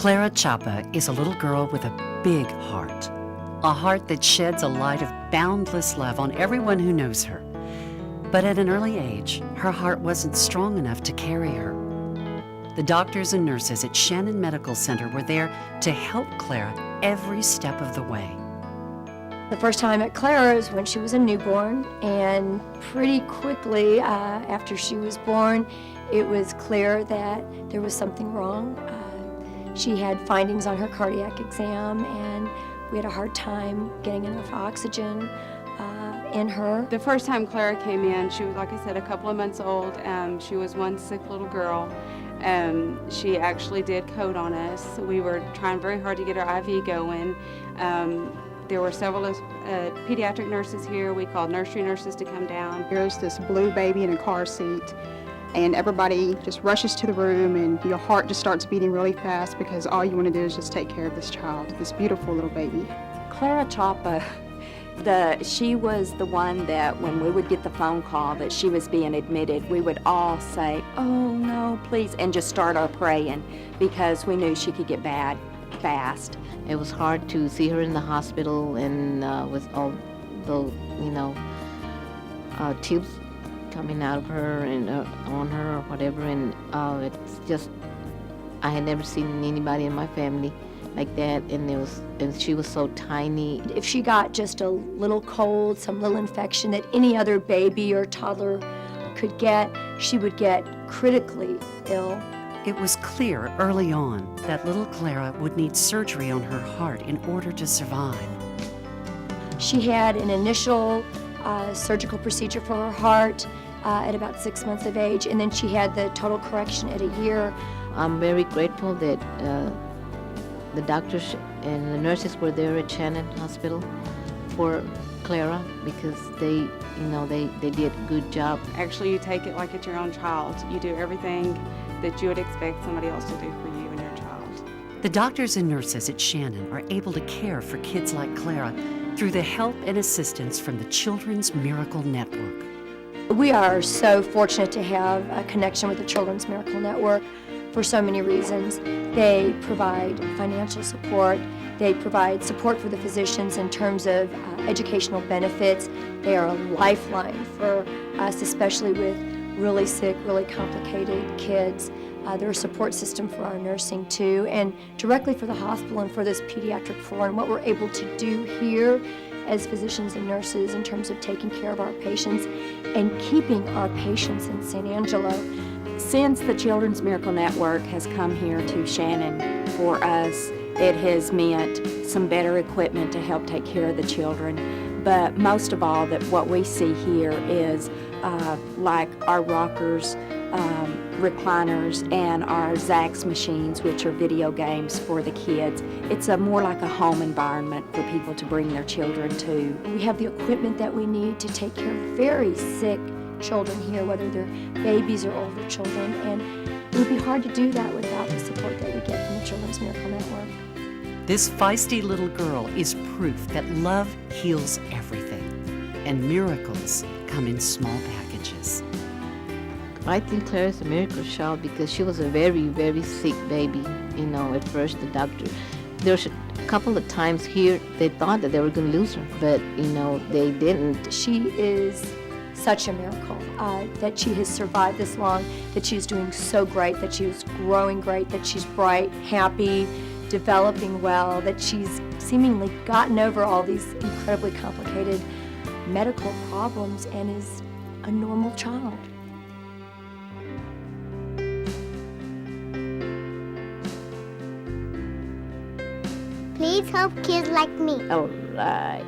Clara Chappa is a little girl with a big heart. A heart that sheds a light of boundless love on everyone who knows her. But at an early age, her heart wasn't strong enough to carry her. The doctors and nurses at Shannon Medical Center were there to help Clara every step of the way. The first time I met Clara was when she was a newborn, and pretty quickly after she was born, it was clear that there was something wrong. She had findings on her cardiac exam, and we had a hard time getting enough oxygen in her. The first time Clara came in, she was, like I said, a couple of months old. She was one sick little girl. She actually did code on us. We were trying very hard to get her IV going. There were several pediatric nurses here. We called nursery nurses to come down. There's this blue baby in a car seat, and everybody just rushes to the room, and your heart just starts beating really fast because all you want to do is just take care of this child, this beautiful little baby. Clara Chappa, she was the one that when we would get the phone call that she was being admitted, we would all say, "Oh no, please," and just start our praying because we knew she could get bad fast. It was hard to see her in the hospital and with all the, tubes coming out of her and on her or whatever, and it's just, I had never seen anybody in my family like that, and she was so tiny. If she got just a little cold, some little infection that any other baby or toddler could get, she would get critically ill. It was clear early on that little Clara would need surgery on her heart in order to survive. She had an initial surgical procedure for her heart at about 6 months of age, and then she had the total correction at a year. I'm very grateful that the doctors and the nurses were there at Shannon Hospital for Clara because they did a good job. Actually, you take it like it's your own child. You do everything that you would expect somebody else to do for you and your child. The doctors and nurses at Shannon are able to care for kids like Clara through the help and assistance from the Children's Miracle Network. We are so fortunate to have a connection with the Children's Miracle Network for so many reasons. They provide financial support. They provide support for the physicians in terms of educational benefits. They are a lifeline for us, especially with really sick, really complicated kids. They're a support system for our nursing too, and directly for the hospital and for this pediatric floor. And what we're able to do here as physicians and nurses in terms of taking care of our patients and keeping our patients in San Angelo. Since the Children's Miracle Network has come here to Shannon for us, it has meant some better equipment to help take care of the children. But most of all, that what we see here is like our rockers, recliners, and our Zax machines, which are video games for the kids. It's more like a home environment for people to bring their children to. We have the equipment that we need to take care of very sick children here, whether they're babies or older children, and it would be hard to do that without the support that we get from the Children's Miracle Network. This feisty little girl is proof that love heals everything, and miracles come in small packages. I think Clara's a miracle child because she was a very, very sick baby. At first the doctor, there's a couple of times here they thought that they were going to lose her, but they didn't. She is such a miracle that she has survived this long, that she's doing so great, that she's growing great, that she's bright, happy, developing well, that she's seemingly gotten over all these incredibly complicated medical problems and is a normal child. Please help kids like me. All right.